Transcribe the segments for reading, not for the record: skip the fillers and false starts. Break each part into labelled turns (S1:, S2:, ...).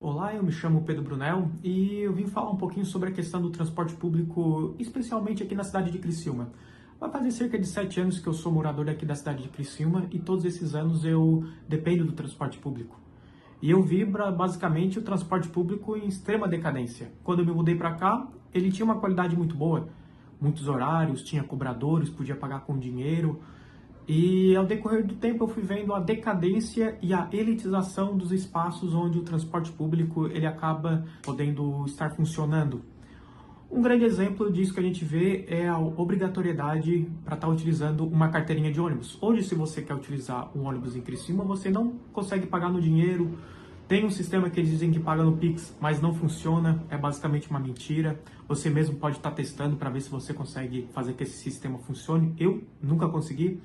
S1: Olá, eu me chamo Pedro Brunel e eu vim falar um pouquinho sobre a questão do transporte público, especialmente aqui na cidade de Criciúma. Vai fazer cerca de 7 anos que eu sou morador aqui da cidade de Criciúma e todos esses anos eu dependo do transporte público. E eu vi basicamente o transporte público em extrema decadência. Quando eu me mudei para cá, ele tinha uma qualidade muito boa, muitos horários, tinha cobradores, podia pagar com dinheiro. E ao decorrer do tempo eu fui vendo a decadência e a elitização dos espaços onde o transporte público ele acaba podendo estar funcionando. Um grande exemplo disso que a gente vê é a obrigatoriedade para estar utilizando uma carteirinha de ônibus. Hoje, se você quer utilizar um ônibus em Criciúma, você não consegue pagar no dinheiro. Tem um sistema que eles dizem que paga no Pix, mas não funciona, é basicamente uma mentira. Você mesmo pode estar testando para ver se você consegue fazer que esse sistema funcione. Eu nunca consegui.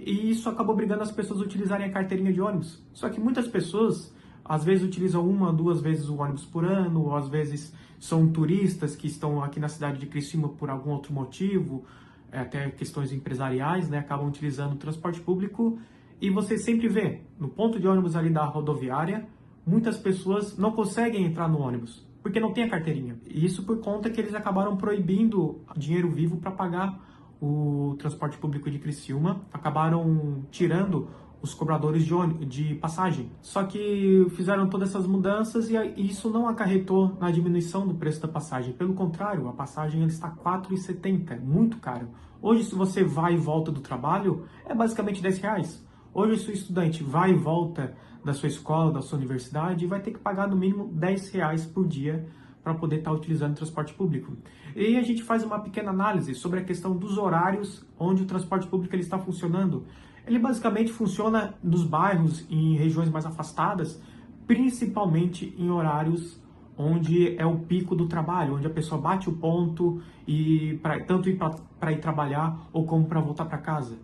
S1: E isso acabou obrigando as pessoas a utilizarem a carteirinha de ônibus. Só que muitas pessoas, às vezes, utilizam uma, duas vezes o ônibus por ano, ou às vezes são turistas que estão aqui na cidade de Criciúma por algum outro motivo, até questões empresariais, né, acabam utilizando o transporte público. E você sempre vê, no ponto de ônibus ali da rodoviária, muitas pessoas não conseguem entrar no ônibus, porque não tem a carteirinha. E isso por conta que eles acabaram proibindo dinheiro vivo para pagar o transporte público de Criciúma, acabaram tirando os cobradores de passagem. Só que fizeram todas essas mudanças e isso não acarretou na diminuição do preço da passagem. Pelo contrário, a passagem ela está R$ 4,70, muito caro. Hoje, se você vai e volta do trabalho, é basicamente R$ 10. Hoje, se o estudante vai e volta da sua escola, da sua universidade, vai ter que pagar no mínimo R$ 10 por dia para poder estar utilizando o transporte público. E a gente faz uma pequena análise sobre a questão dos horários onde o transporte público ele está funcionando. Ele basicamente funciona nos bairros, em regiões mais afastadas, principalmente em horários onde é o pico do trabalho, onde a pessoa bate o ponto e tanto ir para ir trabalhar ou como para voltar para casa.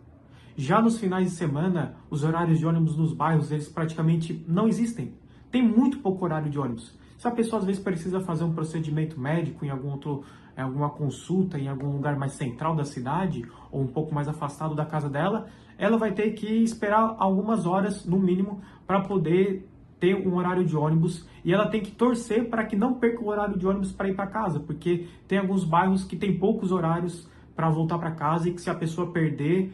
S1: Já nos finais de semana, os horários de ônibus nos bairros, eles praticamente não existem. Tem muito pouco horário de ônibus. Se a pessoa às vezes precisa fazer um procedimento médico em alguma consulta em algum lugar mais central da cidade ou um pouco mais afastado da casa dela, ela vai ter que esperar algumas horas, no mínimo, para poder ter um horário de ônibus e ela tem que torcer para que não perca o horário de ônibus para ir para casa, porque tem alguns bairros que tem poucos horários para voltar para casa e que se a pessoa perder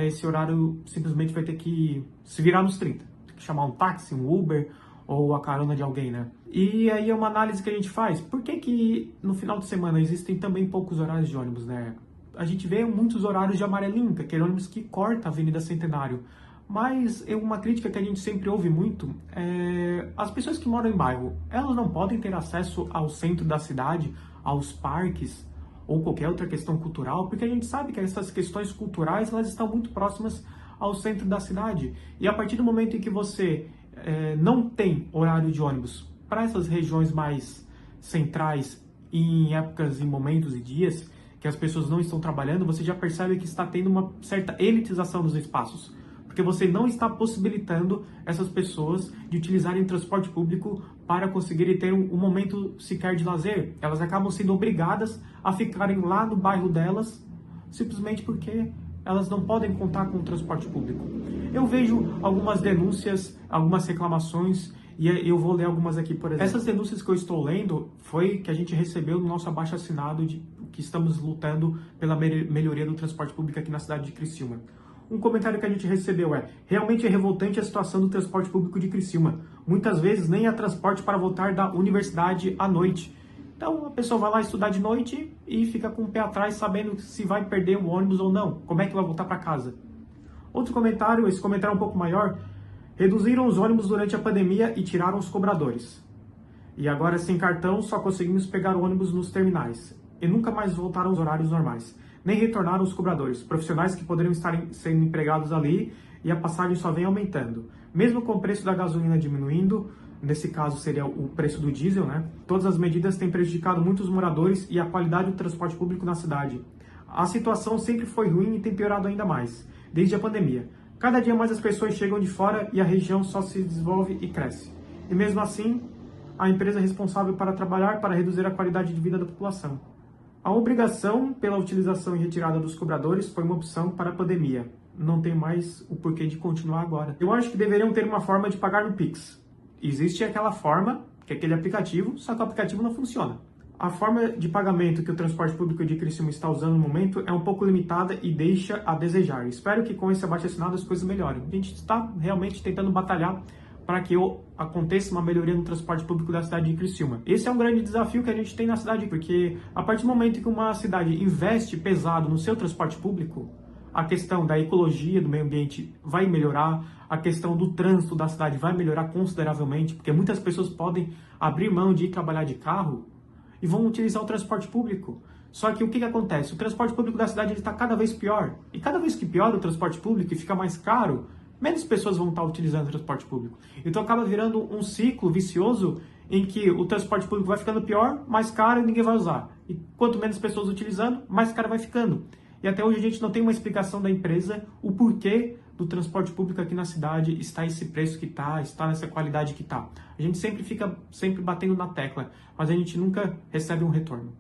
S1: esse horário simplesmente vai ter que se virar nos 30. Tem que chamar um táxi, um Uber ou a carona de alguém, né? E aí é uma análise que a gente faz. Por que no final de semana existem também poucos horários de ônibus, né? A gente vê muitos horários de amarelinho, que é aquele ônibus que corta a Avenida Centenário. Mas uma crítica que a gente sempre ouve muito é as pessoas que moram em bairro, elas não podem ter acesso ao centro da cidade, aos parques ou qualquer outra questão cultural, porque a gente sabe que essas questões culturais elas estão muito próximas ao centro da cidade. E a partir do momento em que você não tem horário de ônibus para essas regiões mais centrais em épocas, em momentos e dias que as pessoas não estão trabalhando, você já percebe que está tendo uma certa elitização dos espaços, porque você não está possibilitando essas pessoas de utilizarem transporte público para conseguirem ter um momento sequer de lazer. Elas acabam sendo obrigadas a ficarem lá no bairro delas, simplesmente porque elas não podem contar com o transporte público. Eu vejo algumas denúncias, algumas reclamações, e eu vou ler algumas aqui, por exemplo. Essas denúncias que eu estou lendo foi que a gente recebeu no nosso abaixo-assinado de que estamos lutando pela melhoria do transporte público aqui na cidade de Criciúma. Um comentário que a gente recebeu realmente é revoltante a situação do transporte público de Criciúma. Muitas vezes nem há transporte para voltar da universidade à noite. Então a pessoa vai lá estudar de noite e fica com o pé atrás sabendo se vai perder o ônibus ou não. Como é que vai voltar para casa? Outro comentário, esse comentário é um pouco maior. Reduziram os ônibus durante a pandemia e tiraram os cobradores. E agora sem cartão só conseguimos pegar ônibus nos terminais. E nunca mais voltaram os horários normais. Nem retornaram os cobradores, profissionais que poderiam estar sendo empregados ali e a passagem só vem aumentando. Mesmo com o preço da gasolina diminuindo, nesse caso seria o preço do diesel, né? Todas as medidas têm prejudicado muitos moradores e a qualidade do transporte público na cidade. A situação sempre foi ruim e tem piorado ainda mais, desde a pandemia. Cada dia mais as pessoas chegam de fora e a região só se desenvolve e cresce. E mesmo assim, a empresa é responsável para trabalhar para reduzir a qualidade de vida da população. A obrigação pela utilização e retirada dos cobradores foi uma opção para a pandemia. Não tem mais o porquê de continuar agora. Eu acho que deveriam ter uma forma de pagar no Pix. Existe aquela forma, que é aquele aplicativo, só que o aplicativo não funciona. A forma de pagamento que o transporte público de Criciúma está usando no momento é um pouco limitada e deixa a desejar. Espero que com esse abaixo-assinado as coisas melhorem. A gente está realmente tentando batalhar para que aconteça uma melhoria no transporte público da cidade de Criciúma. Esse é um grande desafio que a gente tem na cidade, porque a partir do momento que uma cidade investe pesado no seu transporte público, a questão da ecologia, do meio ambiente vai melhorar, a questão do trânsito da cidade vai melhorar consideravelmente, porque muitas pessoas podem abrir mão de ir trabalhar de carro e vão utilizar o transporte público. Só que o que acontece? O transporte público da cidade está cada vez pior. E cada vez que piora o transporte público e fica mais caro, menos pessoas vão estar utilizando o transporte público. Então acaba virando um ciclo vicioso em que o transporte público vai ficando pior, mais caro e ninguém vai usar. E quanto menos pessoas utilizando, mais caro vai ficando. E até hoje a gente não tem uma explicação da empresa o porquê do transporte público aqui na cidade está esse preço que está nessa qualidade que está. A gente sempre fica batendo na tecla, mas a gente nunca recebe um retorno.